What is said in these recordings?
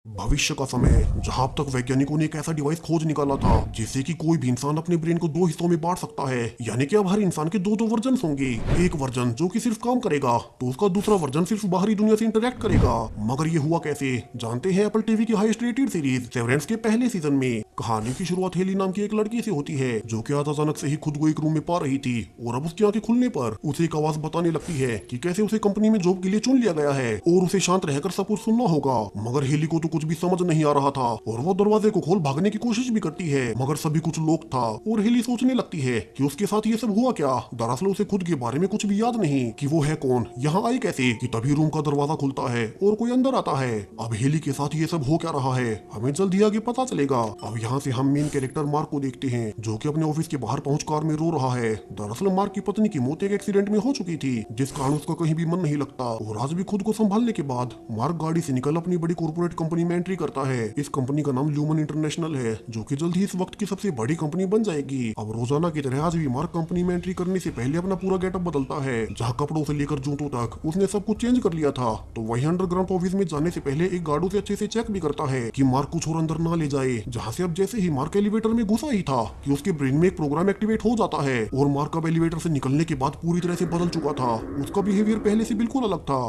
भविष्य का समय, जहां अब तक वैज्ञानिकों ने एक ऐसा डिवाइस खोज निकाला था जिससे कि कोई भी इंसान अपने ब्रेन को दो हिस्सों में बांट सकता है। यानी कि अब हर इंसान के दो दो वर्जन होंगे। एक वर्जन जो कि सिर्फ काम करेगा तो उसका दूसरा वर्जन सिर्फ बाहरी दुनिया से इंटरेक्ट करेगा। मगर ये हुआ कैसे, जानते हैं एप्पल टीवी की हाईएस्ट रेटेड सीरीज सेवरेंस के पहले सीजन में। कहानी की शुरुआत हेली नाम की एक लड़की से होती है जो कि आज अचानक से ही खुद को एक रूम में पा रही थी और अब उसकी आंखें खुलने पर उसे एक आवाज बताने लगती है कि कैसे उसे कंपनी में जॉब के लिए चुन लिया गया है और उसे शांत रहकर सब कुछ सुनना होगा। मगर हेली को तो कुछ भी समझ नहीं आ रहा था और वो दरवाजे को खोल भागने की कोशिश भी करती है, मगर सभी कुछ लॉक था और हेली सोचने लगती है कि उसके साथ ये सब हुआ क्या। दरअसल उसे खुद के बारे में कुछ भी याद नहीं कि वो है कौन, यहाँ आई कैसे, कि तभी रूम का दरवाजा खुलता है और कोई अंदर आता है। अब हेली के साथ ये सब हो क्या रहा है हमें जल्द ही आगे पता चलेगा। अब यहाँ से हम मेन कैरेक्टर मार्क को देखते हैं जो कि अपने ऑफिस के बाहर पहुंच कार में रो रहा है। दरअसल मार्क की पत्नी की मौत एक एक्सीडेंट में हो चुकी थी जिस कारण उसका कहीं भी मन नहीं लगता और आज भी खुद को संभालने के बाद मार्क गाड़ी से निकल अपनी बड़ी कॉर्पोरेट कंपनी में एंट्री करता है। इस कंपनी का नाम ल्यूमन इंटरनेशनल है जो कि जल्द ही इस वक्त की सबसे बड़ी कंपनी बन जाएगी। अब रोजाना की तरह आज भी मार्क कंपनी में एंट्री करने से पहले अपना पूरा गेटअप बदलता है, जहाँ कपड़ों से लेकर जूतों तक उसने सब कुछ चेंज कर लिया था। तो वही अंडरग्राउंड ऑफिस में जाने से पहले एक गार्ड उसे अच्छे से चेक भी करता है कि मार्क कुछ और अंदर ना ले जाए। जहाँ से अब जैसे ही मार्क एलिवेटर में घुसा ही था कि उसके ब्रेन में एक प्रोग्राम एक्टिवेट हो जाता है और मार्क अब एलिवेटर से निकलने के बाद पूरी तरह से बदल चुका था। उसका बिहेवियर पहले से बिल्कुल अलग था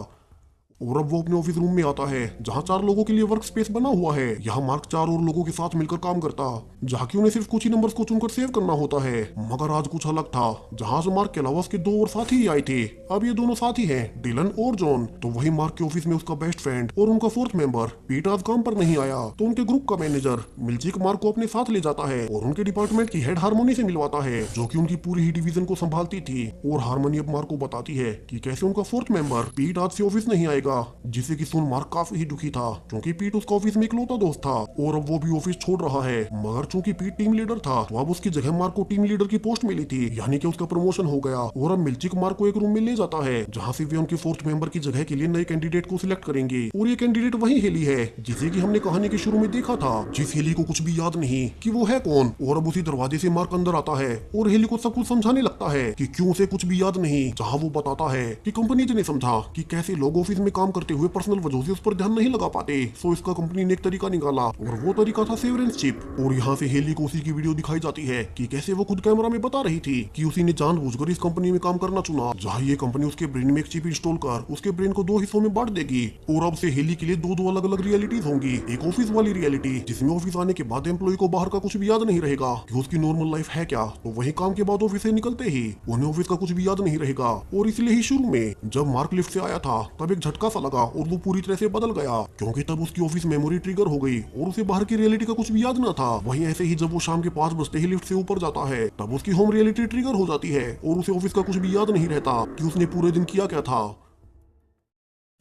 और अब वो अपने ऑफिस रूम में आता है जहाँ 4 लोगों के लिए वर्क स्पेस बना हुआ है। यहाँ मार्क 4 और लोगों के साथ मिलकर काम करता, जहाँ की उन्हें सिर्फ कुछ ही नंबर्स को चुनकर सेव करना होता है। मगर आज कुछ अलग था, जहाँ से मार्क के अलावा उसके 2 और साथी ही आए थे। अब ये दोनों साथी हैं डिलन और जॉन। तो वही मार्क के ऑफिस में उसका बेस्ट फ्रेंड और उनका 4th मेंबर पीट आज काम पर नहीं आया, तो उनके ग्रुप का मैनेजर मिल्चिक मार्क को अपने साथ ले जाता है और उनके डिपार्टमेंट की हेड हारमोनी से मिलवाता है जो की उनकी पूरी ही डिवीजन को संभालती थी। और हारमोनी अब मार्क को बताती है कि कैसे उनका 4th मेंबर पीट आज से ऑफिस नहीं आएगा, जिसे सुन मार्क काफी ही दुखी था क्योंकि पीट उसका ऑफिस में इकलौता दोस्त था और अब वो भी ऑफिस छोड़ रहा है। मगर चूंकि पीट टीम लीडर था तो अब उसकी जगह मार्क को टीम लीडर की पोस्ट मिली थी, यानी कि उसका प्रमोशन हो गया। और अब मिल्चिक मार्क को एक रूम में ले जाता है जहाँ से वे उनके 4th मेंबर की जगह के लिए नए कैंडिडेट को सिलेक्ट करेंगे। और ये कैंडिडेट वही हेली है जिसे की हमने कहानी के शुरू में देखा था, जिस हेली को कुछ भी याद नहीं कि वो है कौन। और अब उसी दरवाजे से मार्क अंदर आता है और हेली को सब कुछ समझाने लगता है कि क्यों उसे कुछ भी याद नहीं, जहाँ वो बताता है कि कंपनी ने समझा कि कैसे लोग ऑफिस में काम करते हुए पर्सनल वजह से उस पर ध्यान नहीं लगा पाते। सो इसका कंपनी ने एक तरीका निकाला और वो तरीका था सेवरेंस चिप। और यहाँ से हेली को उसी की वीडियो दिखाई जाती है कि कैसे वो खुद कैमरा में बता रही थी कि उसी ने जानबूझकर इस कंपनी में काम करना चुना, जहाँ ये कंपनी उसके ब्रेन में एक चिप इंस्टॉल कर उसके ब्रेन को 2 हिस्सों में बांट देगी। और अब से हेली के लिए दो अलग अलग रियलिटीज होंगी। एक ऑफिस वाली रियलिटी जिसमें ऑफिस आने के बाद एम्प्लॉय को बाहर का कुछ भी याद नहीं रहेगा कि उसकी नॉर्मल लाइफ है क्या, तो वही काम के बाद ऑफिस से निकलते ही उन्हें ऑफिस का कुछ भी याद नहीं रहेगा। और इसलिए ही शुरू में जब मार्क लिफ्ट से आया था तब एक झटका सा लगा और वो पूरी तरह से बदल गया क्योंकि तब उसकी ऑफिस मेमोरी ट्रिगर हो गई और उसे बाहर की रियलिटी का कुछ भी याद न था। वहीं ऐसे ही जब वो शाम के 5 बजते ही लिफ्ट से ऊपर जाता है तब उसकी होम रियलिटी ट्रिगर हो जाती है और उसे ऑफिस का कुछ भी याद नहीं रहता कि उसने पूरे दिन किया क्या था।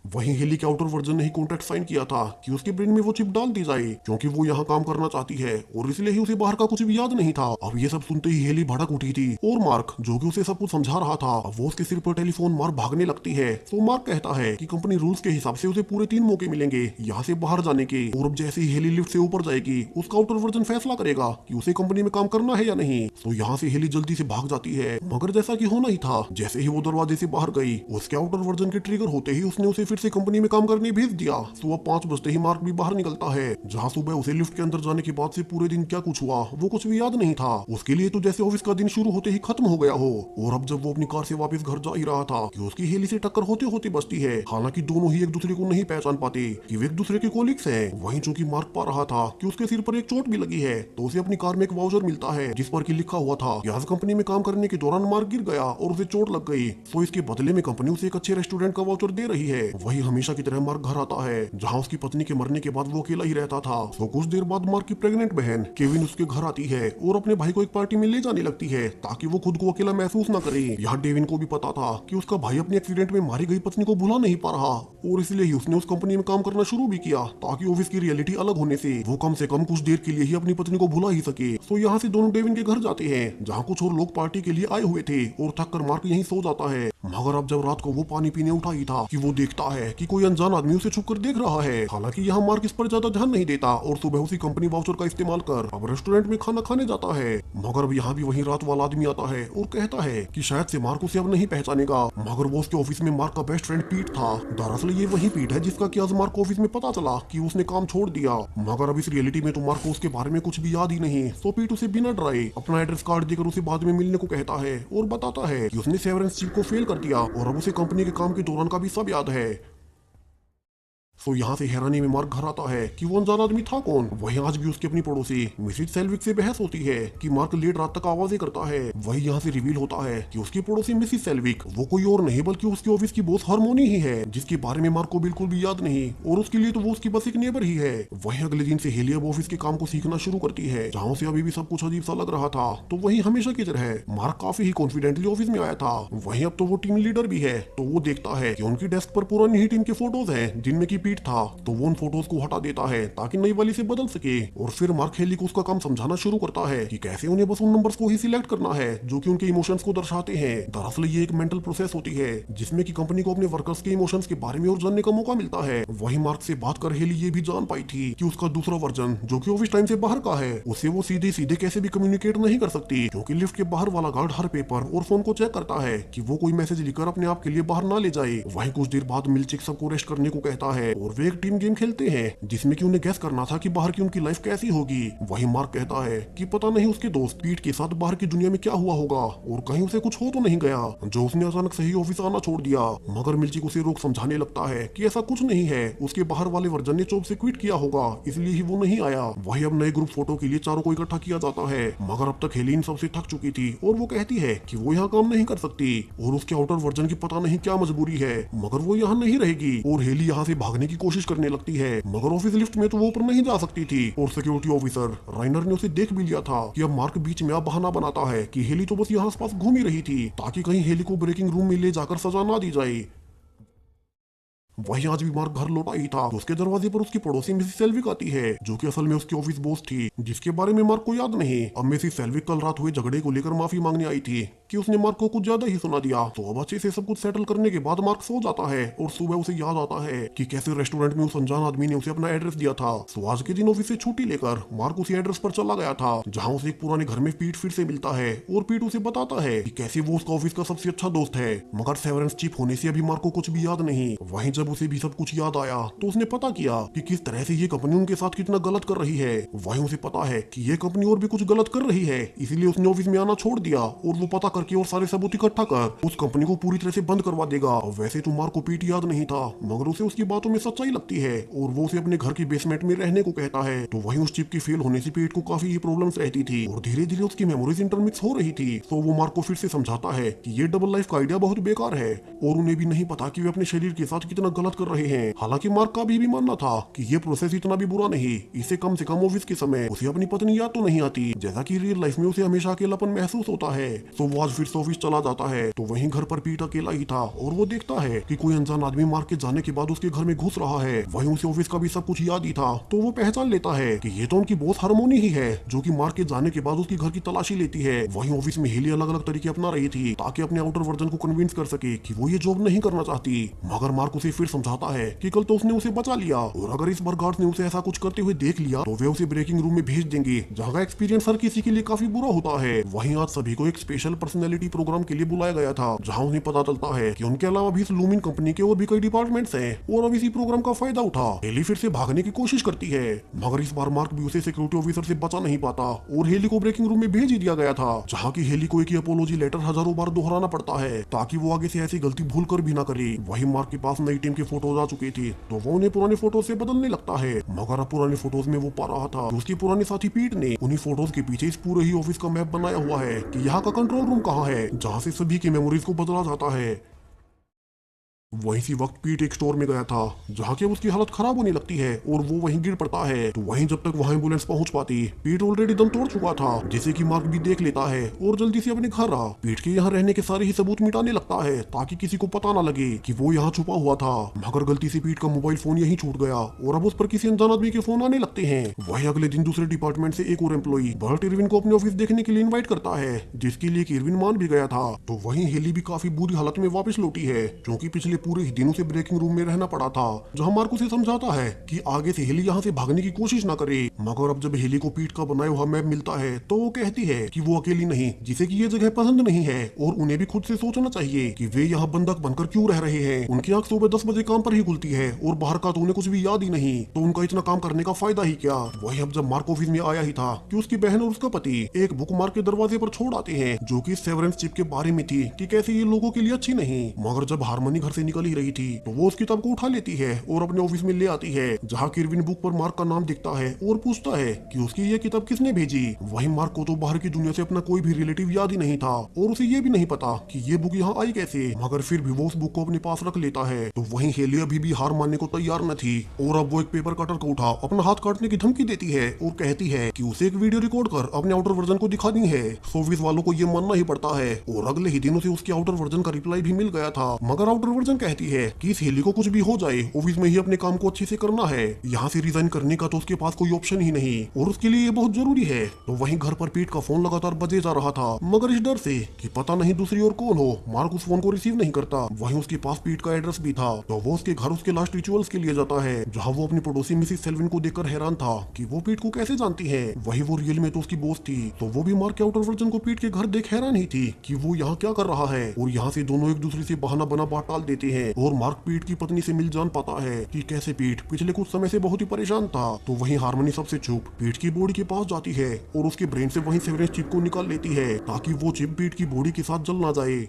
वहीं हेली के आउटर वर्जन ने ही कॉन्ट्रैक्ट साइन किया था कि उसके ब्रेन में वो चिप डाल दी जाए क्योंकि वो यहाँ काम करना चाहती है और इसलिए ही उसे बाहर का कुछ भी याद नहीं था। अब ये सब सुनते ही हेली भड़क उठी थी और मार्क जो कि उसे सब कुछ समझा रहा था अब वो उसके सिर पर टेलीफोन मार भागने लगती है। तो मार्क कहता है कि कंपनी रूल्स के हिसाब से उसे पूरे 3 मौके मिलेंगे यहाँ से बाहर जाने के। और अब जैसे ही हेली लिफ्ट से ऊपर जाएगी उसका आउटर वर्जन फैसला करेगा कि उसे कंपनी में काम करना है या नहीं। तो यहाँ से हेली जल्दी से भाग जाती है, मगर जैसा की होना ही था जैसे ही वो दरवाजे से बाहर गई उसके आउटर वर्जन के ट्रिगर होते ही उसने उसे फिर से कंपनी में काम करने भेज दिया। सुबह 5 बजते ही मार्क भी बाहर निकलता है जहाँ सुबह उसे लिफ्ट के अंदर जाने के बाद से पूरे दिन क्या कुछ हुआ वो कुछ भी याद नहीं था। उसके लिए तो जैसे ऑफिस का दिन शुरू होते ही खत्म हो गया हो। और अब जब वो अपनी कार से वापस घर जा ही रहा था कि उसकी हेली से टक्कर होते होते बचती है। हालांकि दोनों ही एक दूसरे को नहीं पहचान पाते कि वे एक दूसरे के कोलिग्स हैं। वहीं चूंकि मार्क पा रहा था कि उसके सिर पर एक चोट भी लगी है तो उसे अपनी कार में एक वाउचर मिलता है जिस पर की लिखा हुआ था कि आज कंपनी में काम करने के दौरान मार्क गिर गया और उसे चोट लग गई, तो इसके बदले में कंपनी उसे एक अच्छे रेस्टोरेंट का वाउचर दे रही है। वही हमेशा की तरह मार्क घर आता है जहाँ उसकी पत्नी के मरने के बाद वो अकेला ही रहता था। तो कुछ देर बाद मार्क की प्रेग्नेंट बहन केविन उसके घर आती है और अपने भाई को एक पार्टी में ले जाने लगती है ताकि वो खुद को अकेला महसूस न करे। यहाँ डेविन को भी पता था कि उसका भाई अपने एक्सीडेंट में मारी गई पत्नी को भुला नहीं पा रहा और इसलिए ही उसने उस कंपनी में काम करना शुरू भी किया ताकि ऑफिस की रियलिटी अलग होने से वो कम से कम कुछ देर के लिए ही अपनी पत्नी को भुला ही सके। तो यहाँ से दोनों डेविन के घर जाते हैं जहाँ कुछ और लोग पार्टी के लिए आए हुए थे और थक कर मार्क यहीं सो जाता है। मगर अब जब रात को वो पानी पीने उठा ही था कि वो देखता है कि कोई अनजान आदमी उसे छुप कर देख रहा है। हालांकि यहाँ मार्क इस पर ज्यादा ध्यान नहीं देता और सुबह उसी कंपनी वाउचर का इस्तेमाल कर अब रेस्टोरेंट में खाना खाने जाता है। मगर अब यहाँ भी वही रात वाला आदमी आता है और कहता है कि शायद से मार्क उसे अब नहीं पहचानेगा। मगर वो उसके ऑफिस में मार्क का बेस्ट फ्रेंड पीट था। दरअसल ये वही पीट है जिसका कि आज मार्क ऑफिस में पता चला कि उसने काम छोड़ दिया। मगर अब इस रियलिटी में तो मार्क को उसके बारे में कुछ भी याद ही नहीं। तो पीट उसे बिना डराए अपना एड्रेस कार्ड देकर उसे बाद में मिलने को कहता है और बताता है कि उसने सेवरेंस चीफ को फेल कर दिया और अब उसे कंपनी के काम के दौरान का भी सब याद है। तो यहाँ से हैरानी में मार्क घर आता है कि वो अनजान आदमी था कौन। वही आज भी उसकी अपनी पड़ोसी मिसिज सेल्विक से बहस होती है कि मार्क लेट रात तक आवाजें करता है। वही यहाँ से रिवील होता है कि उसकी पड़ोसी मिसिज सेल्विक वो कोई और नहीं बल्कि उसके ऑफिस की बॉस हार्मोनी ही है, जिसके बारे में मार्क को बिल्कुल भी याद नहीं और उसके लिए तो वो उसकी बस एक नेबर ही है। वही अगले दिन से हेली अब ऑफिस के काम को सीखना शुरू करती है, जहाँ से अभी भी सब कुछ अजीब सा लग रहा था। तो वही हमेशा की तरह मार्क काफी ही कॉन्फिडेंटली ऑफिस में आया था। वही अब तो वो टीम लीडर भी है। तो वो देखता है कि उनकी डेस्क पर पुरानी ही टीम के फोटोज हैं जिनमें की पीट था। तो वो उन फोटोज को हटा देता है ताकि नई वाली से बदल सके। और फिर मार्क हेली को उसका काम समझाना शुरू करता है कि कैसे उन्हें बस उन नंबर्स को ही सिलेक्ट करना है जो कि उनके इमोशंस को दर्शाते हैं। दरअसल ये एक मेंटल प्रोसेस होती है जिसमें कि कंपनी को अपने वर्कर्स के इमोशंस के बारे में और जानने का मौका मिलता है। वही मार्क से बात कर हेली ये भी जान पाई थी कि उसका दूसरा वर्जन जो कि ऑफिस टाइम से बाहर का है उसे वो सीधे सीधे कैसे भी कम्युनिकेट नहीं कर सकती, क्योंकि लिफ्ट के बाहर वाला गार्ड हर पेपर और फोन को चेक करता है कि वो कोई मैसेज लिखकर अपने आप के लिए बाहर ना ले जाए। वहीं कुछ देर बाद मिल्चिक सबको रेस्ट करने को कहता है और वे एक टीम गेम खेलते हैं जिसमें कि उन्हें गैस करना था कि बाहर की उनकी लाइफ कैसी होगी। वही मार्क कहता है कि पता नहीं उसके दोस्त पीट के साथ बाहर की दुनिया में क्या हुआ होगा और कहीं उसे कुछ हो तो नहीं गया जो उसने अचानक से ही ऑफिस आना छोड़ दिया। मगर मिल्चिक उसे रोक समझाने लगता है कि ऐसा कुछ नहीं है, उसके बाहर वाले वर्जन ने जॉब से क्विट किया होगा इसलिए ही वो नहीं आया। वही अब नए ग्रुप फोटो के लिए चारों को इकट्ठा किया जाता है। मगर अब तक हेली इन सबसे थक चुकी थी और वो कहती है कि वो यहाँ काम नहीं कर सकती और उसके आउटर वर्जन की पता नहीं क्या मजबूरी है, मगर वो यहाँ नहीं रहेगी। और हेली यहाँ से भागने की कोशिश करने लगती है, मगर ऑफिस लिफ्ट में तो वो ऊपर नहीं जा सकती थी और सिक्योरिटी ऑफिसर राइनर ने उसे देख भी लिया था कि अब मार्क बीच में अब बहाना बनाता है कि हेली तो बस यहाँ आसपास घूम ही रही थी ताकि कहीं हेली को ब्रेकिंग रूम में ले जाकर सजा ना दी जाए। वही आज भी मार्क घर लौटा ही था तो उसके दरवाजे पर उसकी पड़ोसी मिसिस सेल्विक आती है जो कि असल में उसकी ऑफिस बॉस थी, जिसके बारे में मार्क को याद नहीं। अब मिसिस सेल्विक कल रात हुए झगड़े को लेकर माफी मांगने आई थी कि उसने मार्क को कुछ ज्यादा ही सुना दिया। तो अब अच्छे से सब कुछ सेटल करने के बाद मार्क सो जाता है और सुबह उसे याद आता है कि कैसे रेस्टोरेंट में उस अनजान आदमी ने उसे अपना एड्रेस दिया था। तो आज के दिन ऑफिस से छुट्टी लेकर मार्क उसी एड्रेस पर चला गया था जहाँ उसे एक पुराने घर में पीट फिर से मिलता है और पीट उसे बताता है कि कैसे वो उसका ऑफिस का सबसे अच्छा दोस्त है, मगर सेवरेंस चीफ होने से अभी मार्क को कुछ भी याद नहीं। वहीं जब उसे भी सब कुछ याद आया तो उसने पता किया कि किस तरह से ये कंपनी उनके साथ कितना गलत कर रही है। वहीं उसे पता है कि ये कंपनी और भी कुछ गलत कर रही है, इसलिए उसने ऑफिस में आना छोड़ दिया और वो पता करके और सारे सबूत इकट्ठा कर उस कंपनी को पूरी तरह से बंद करवा देगा। वैसे तो मार्क को पीट याद नहीं था, मगर उसे उसकी बातों में सच्चाई लगती है और वो उसे अपने घर की बेसमेंट में रहने को कहता है। तो वहीं उस चिप की फेल होने से पेट को काफी ही प्रॉब्लम्स रहती थी और धीरे धीरे उसकी मेमोरीज इंटरमिक्स हो रही थी। तो वो मार्क को फिर से समझाता है कि ये डबल लाइफ का आइडिया बहुत बेकार है और उन्हें भी नहीं पता कि वे अपने शरीर के साथ कितना गलत कर रहे हैं। हालांकि मार्क का भी मानना था कि ये प्रोसेस इतना भी बुरा नहीं, इसे कम से कम ऑफिस के समय उसे अपनी पत्नी याद तो नहीं आती, जैसा कि रियल लाइफ में उसे हमेशा अकेलापन महसूस होता है। तो वो आज फिर से ऑफिस चला जाता है तो वहीं घर पर पीट अकेला ही था और वो देखता है कि कोई अनजान आदमी मार्क के जाने के बाद उसके घर में घुस रहा है। वहीं उसे ऑफिस का भी सब कुछ याद ही था, तो वो पहचान लेता है कि ये तो उनकी बॉस हार्मोनी ही है जो कि मार्क के जाने के बाद उसकी घर की तलाशी लेती है। वहीं ऑफिस में हेली अलग अलग तरीके अपना रही थी ताकि अपने आउटर वर्जन को कन्विंस कर सके कि वो ये जॉब नहीं करना चाहती। मगर मार्क उसे फिर समझाता है कि कल तो उसने उसे बचा लिया और अगर इस बार गार्ड्स ने उसे ऐसा कुछ करते हुए देख लिया तो वे उसे ब्रेकिंग रूम में भेज देंगे, जहाँ का एक्सपीरियंस हर किसी के लिए काफी बुरा होता है। वहीं आज सभी को एक स्पेशल पर्सनैलिटी प्रोग्राम के लिए बुलाया गया था, जहाँ उन्हें पता चलता है कि उनके अलावा भी इस लूमिन कंपनी के और भी कई डिपार्टमेंट्स हैं और अब इसी प्रोग्राम का फायदा उठा हेली फिर से भागने की कोशिश करती है। मगर इस बार मार्क भी उसे सिक्योरिटी ऑफिसर से बचा नहीं पाता और हेली को ब्रेकिंग रूम में भेज ही दिया गया था, जहाँ की हेली को एक अपोलॉजी लेटर हजारों बार दोहराना पड़ता है ताकि वो आगे से ऐसी गलती भूल कर भी ना करे। वही मार्क के पास नई टीम की फोटोज आ चुकी थी तो वो उन्हें पुराने फोटो से बदलने लगता है। मगर अब पुराने फोटोज में वो पा रहा था कि उसकी पुरानी साथी पीट ने उन्हीं फोटोज के पीछे इस पूरे ही ऑफिस का मैप बनाया हुआ है कि यहाँ का कंट्रोल रूम कहाँ है, जहाँ से सभी की मेमोरीज को बदला जाता है। वहीं सी वक्त पीट एक स्टोर में गया था जहाँ के उसकी हालत खराब होने लगती है और वो वहीं गिर पड़ता है। तो वहीं जब तक वहाँ एम्बुलेंस पहुंच पाती, पीट ऑलरेडी दम तोड़ चुका था, जिसे कि मार्क भी देख लेता है और जल्दी से अपने घर आ पीट के यहाँ रहने के सारे ही सबूत मिटाने लगता है ताकि किसी को पता न लगे कि वो यहाँ छुपा हुआ था। मगर गलती से पीट का मोबाइल फोन यहीं छूट गया और अब उस पर किसी अनजान आदमी के फोन आने लगते हैं। वहीं अगले दिन दूसरे डिपार्टमेंट से एक और एम्प्लॉई बर्ट इरविन को अपने ऑफिस देखने के लिए इन्वाइट करता है, जिसके लिए इरविन मान भी गया था। तो वहीं हेली भी काफी बुरी हालत में वापस लौटी है, क्योंकि पिछले पूरे दिनों से ब्रेकिंग रूम में रहना पड़ा था। जहां मार्क उसे समझाता है कि आगे से हेली यहाँ से भागने की कोशिश ना करे। मगर अब जब हेली को पीट का बनाया हुआ मैप मिलता है तो वो कहती है कि वो अकेली नहीं, जिसे कि ये जगह पसंद नहीं है और उन्हें भी खुद से सोचना चाहिए कि वे यहाँ बंधक बनकर क्यों रह रहे हैं। उनकी आंख सुबह 10 बजे काम पर ही खुलती है और बाहर का तो उन्हें कुछ भी याद ही नहीं, तो उनका इतना काम करने का फायदा ही क्या। वही अब जब मार्क ऑफिस में आया ही था कि उसकी बहन और उसका पति एक बुक मार्क के दरवाजे पर छोड़ आते हैं, जो कि सेवरेंस चिप के बारे में थी कि कैसे ये लोगों के लिए अच्छी नहीं। मगर जब हारमोनी घर से निकल ही रही थी तो वो उस किताब को उठा लेती है और अपने ऑफिस में ले आती है, जहाँ इरविन बुक पर मार्क का नाम दिखता है और पूछता है कि उसकी ये किताब किसने भेजी। वहीं मार्क को तो बाहर की दुनिया से अपना कोई भी रिलेटिव याद ही नहीं था और उसे ये भी नहीं पता कि ये बुक यहाँ आई कैसे, मगर फिर भी वो उस बुक को अपने पास रख लेता है। तो वहीं हेली अभी भी हार मानने को तैयार न थी और अब वो एक पेपर कटर को उठा अपना हाथ काटने की धमकी देती है और कहती है कि उसे एक वीडियो रिकॉर्ड कर अपने आउटर वर्जन को दिखानी है। ऑफिस वालों को ये मानना ही पड़ता है और अगले ही दिनों से उसके आउटर वर्जन का रिप्लाई भी मिल गया था। मगर आउटर वर्जन कहती है कि इस हेली को कुछ भी हो जाए ऑफिस में ही अपने काम को अच्छे से करना है, यहाँ से रिजाइन करने का तो उसके पास कोई ऑप्शन ही नहीं और उसके लिए ये बहुत जरूरी है। तो वहीं घर पर पीट का फोन लगातार बजे जा रहा था, मगर इस डर से कि पता नहीं दूसरी ओर कौन हो, मार्क उस फोन को रिसीव नहीं करता। वहीं उसके पास पीट का एड्रेस भी था, तो वो उसके घर उसके लास्ट रिचुअल्स के लिए जाता है, जहाँ वो अपनी पड़ोसी मिसिस सेल्विन को देखकर हैरान था कि वो पीट को कैसे जानती है। वही वो रियल में तो उसकी बॉस थी, तो वो भी मार्क के आउटर वर्जन को पीट के घर देख हैरान ही थी कि वो यहाँ क्या कर रहा है। और यहाँ से दोनों एक दूसरे से बहाना बना बात टाल देते हैं और मार्क पीट की पत्नी से मिल जान पाता है कि कैसे पीट पिछले कुछ समय से बहुत ही परेशान था। तो वहीं हारमोनी सबसे चुप पीट की बॉडी के पास जाती है और उसके ब्रेन से वहीं सेवरेंस चिप को निकाल लेती है ताकि वो चिप पीट की बॉडी के साथ जल ना जाए।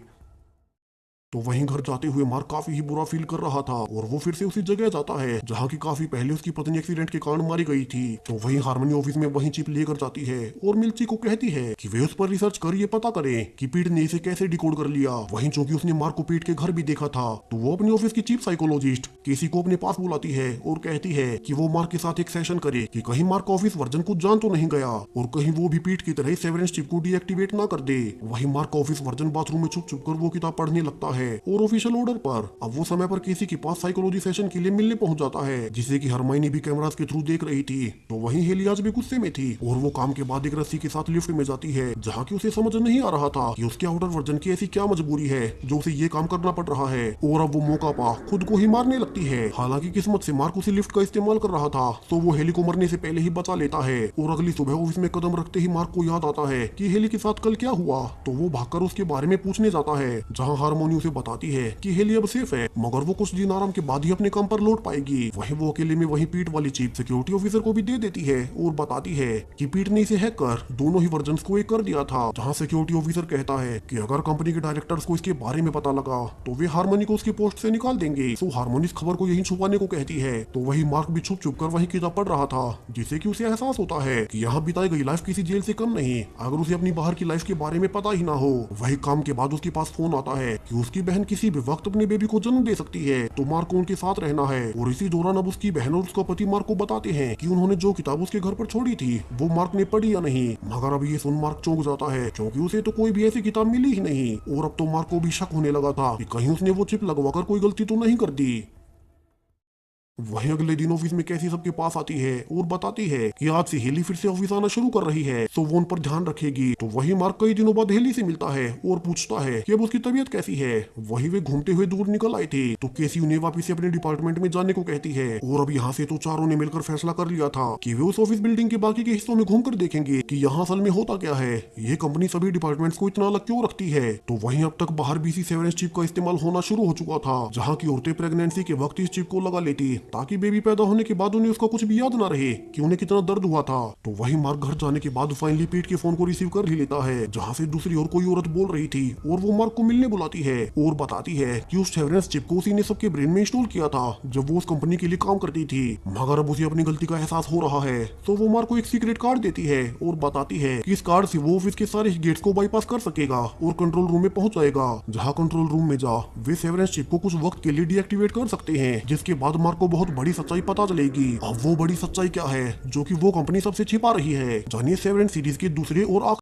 तो वहीं घर जाते हुए मार्क काफी ही बुरा फील कर रहा था और वो फिर से उसी जगह जाता है जहाँ की काफी पहले उसकी पत्नी एक्सीडेंट के कारण मारी गई थी। तो वहीं हारमोनी ऑफिस में वहीं चिप लेकर जाती है और मिल्ची को कहती है कि वे उस पर रिसर्च कर ये पता करे कि पीट ने इसे कैसे डिकोड कर लिया। वहीं चूंकि उसने मार्क को पीट के घर भी देखा था, तो वो अपने ऑफिस की चीफ साइकोलॉजिस्ट केसी को अपने पास बुलाती है और कहती है कि वो मार्क के साथ एक सेशन करे कि कहीं मार्क ऑफिस वर्जन को जान तो नहीं गया और कहीं वो भी पीट की तरह सेवरेंस चिप को डीएक्टिवेट ना कर दे। वहीं मार्क ऑफिस वर्जन बाथरूम में छुप छुप कर वो किताब पढ़ने लगता है और ऑफिशियल ऑर्डर पर अब वो समय पर किसी के पास साइकोलॉजी सेशन के लिए मिलने पहुंच जाता है, जिसे कि हरमाइनी भी कैमरास के थ्रू देख रही थी। तो वहीं हेली आज भी गुस्से में थी और वो काम के बाद एक रस्सी के साथ लिफ्ट में जाती है, जहाँ की उसे समझ नहीं आ रहा था कि उसके आउटर वर्जन की ऐसी क्या मजबूरी है जो उसे ये काम करना पड़ रहा है। और अब वो मौका पा खुद को ही मारने लगती है। हालांकि किस्मत से मार्क उसी लिफ्ट का इस्तेमाल कर रहा था, तो वो हेली को मरने से पहले ही बचा लेता है। और अगली सुबह ऑफिस में कदम रखते ही मार्क को याद आता है कि हेली के साथ कल क्या हुआ। तो वो भागकर उसके बारे में पूछने जाता है, जहाँ हारमोनी उसे बताती है कि हेली अब सेफ है, मगर वो कुछ दिन आराम के बाद ही अपने काम पर लौट पाएगी। वहीं वो अकेले में वहीं पीट वाली चिप सिक्योरिटी ऑफिसर को भी दे देती है और बताती है कि पीट ने इसे हैक कर दोनों ही वर्जन्स को एक कर दिया था। जहां सिक्योरिटी ऑफिसर कहता है कि अगर कंपनी के डायरेक्टर्स को इसके बारे में पता लगा तो वे हारमोनी को उसकी पोस्ट से निकाल देंगे। तो हारमोनी इस खबर को यहीं छुपाने को कहती है। तो वही मार्क भी छुप छुप कर वही किताब पढ़ रहा था, जिससे कि उसे एहसास होता है कि यहाँ बिताई गई लाइफ किसी जेल से कम नहीं, अगर उसे अपनी बाहर की लाइफ के बारे में पता ही ना हो। वही काम के बाद उसके पास फोन आता है कि उसकी बहन किसी भी वक्त अपने बेबी को जन्म दे सकती है, तो मार्क को उनके साथ रहना है। और इसी दौरान अब उसकी बहन और उसका पति मार्क को बताते हैं कि उन्होंने जो किताब उसके घर पर छोड़ी थी वो मार्क ने पढ़ी या नहीं। मगर अब ये सुन मार्क चौंक जाता है, क्योंकि उसे तो कोई भी ऐसी किताब मिली ही नहीं। और अब तो मार्क को भी शक होने लगा था कि कहीं उसने वो चिप लगवाकर कोई गलती तो नहीं कर दी। वहीं अगले दिन ऑफिस में कैसी सबके पास आती है और बताती है कि आज से हेली फिर से ऑफिस आना शुरू कर रही है, तो वो उन पर ध्यान रखेगी। तो वही मार्क कई दिनों बाद हेली से मिलता है और पूछता है कि अब उसकी तबीयत कैसी है। वही वे घूमते हुए दूर निकल आए थे, तो केसी उन्हें वापिस अपने डिपार्टमेंट में जाने को कहती है। और अब यहाँ से तो चारों ने मिलकर फैसला कर लिया था कि वे उस ऑफिस बिल्डिंग के बाकी के हिस्सों में घूमकर देखेंगे कि यहाँ असल में होता क्या है, ये कंपनी सभी डिपार्टमेंट्स को इतना अलग क्यों रखती है। तो वहीं अब तक बाहर भी इसी सेवरेंस चिप का इस्तेमाल होना शुरू हो चुका था, जहाँ की औरतें प्रेगनेंसी के वक्त इस चिप को लगा लेती ताकि बेबी पैदा होने के बाद उन्हें उसका कुछ भी याद ना रहे कि उन्हें कितना दर्द हुआ था। तो वही मार्क घर जाने के बाद फाइनली पीट के फोन को रिसीव कर ही लेता है, जहाँ से दूसरी और कोई औरत बोल रही थी और वो मार्क को मिलने बुलाती है और बताती है कि उस सेवरेंस चिप को उसी ने सबके ब्रेन में इंस्टॉल किया था जब वो उस कंपनी के लिए काम करती थी। मगर अब उसे अपनी गलती का एहसास हो रहा है, तो वो मार्क को एक सीक्रेट कार्ड देती है और बताती है कि इस कार्ड से वो ऑफिस के सारे गेट्स को बाईपास कर सकेगा और कंट्रोल रूम में पहुंच जाएगा, जहां कंट्रोल रूम में जा वे सेवरेंस चिप को कुछ वक्त के लिए डीएक्टिवेट कर सकते हैं, जिसके बाद मार्क को बहुत बड़ी सच्चाई पता चलेगी। अब वो बड़ी सच्चाई क्या है जो कि वो कंपनी सबसे छिपा रही है, जानिए सेवरेंस सीरीज के दूसरे और